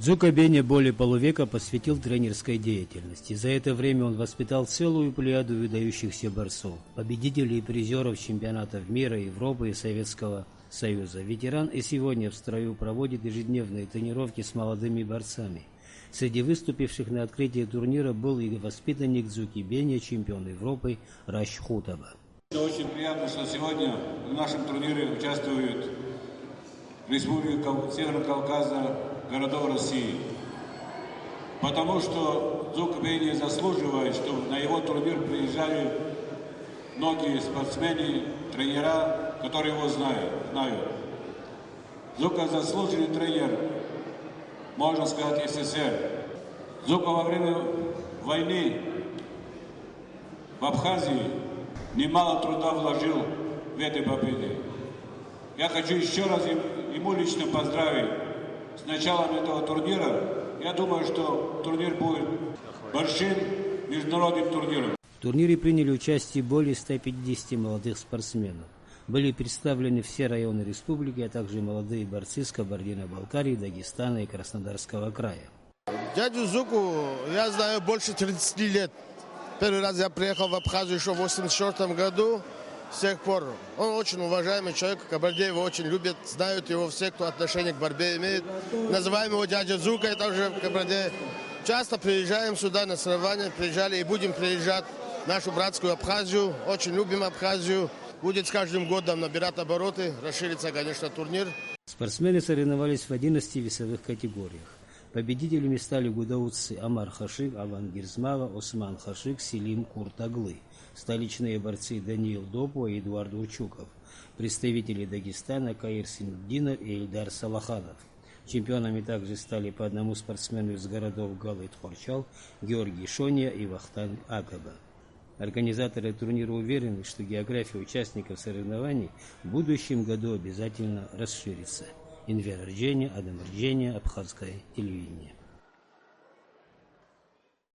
Дзука Беня более полувека посвятил тренерской деятельности. За это время он воспитал целую плеяду выдающихся борцов, победителей и призеров чемпионатов мира, Европы и Советского Союза. Ветеран и сегодня в строю проводит ежедневные тренировки с молодыми борцами. Среди выступивших на открытии турнира был и воспитанник Дзуки Беня, чемпион Европы Раш Хутаба. Очень приятно, что сегодня в нашем турнире участвуют республика Северного Кавказа, городов России. Потому что Дзука Беня заслуживает, чтобы на его турнир приезжали многие спортсмены, тренера, которые его знают. Дзука заслуженный тренер, можно сказать, СССР. Дзука во время войны в Абхазии немало труда вложил в этой победе. Я хочу еще раз ему лично поздравить с началом этого турнира. Я думаю, что турнир будет большим международным турниром. В турнире приняли участие более 150 молодых спортсменов. Были представлены все районы республики, а также молодые борцы с Кабардино-Балкарии, Дагестана и Краснодарского края. Дядю Зуку я знаю больше 30 лет. Первый раз я приехал в Абхазию еще в 1984 году. С тех пор он очень уважаемый человек. Кабарде его очень любят, знают его все, кто отношение к борьбе имеет. Называем его дядя Зука, также в Кабарде. Часто приезжаем сюда на соревнования, приезжали и будем приезжать в нашу братскую Абхазию. Очень любим Абхазию. Будет с каждым годом набирать обороты, расширится, конечно, турнир. Спортсмены соревновались в 11 весовых категориях. Победителями стали гудаутцы Амар Хашик, Аван Гирзмава, Осман Хашик, Селим Куртаглы. Столичные борцы Даниил Допо и Эдуард Урчуков. Представители Дагестана Каир Синуддинов и Эльдар Салахадов. Чемпионами также стали по одному спортсмену из городов Галайт-Хорчал, Георгий Шония и Вахтанг Акаба. Организаторы турнира уверены, что география участников соревнований в будущем году обязательно расширится. Инвер Рджения, Адам Рджения, Абхазское телевидение.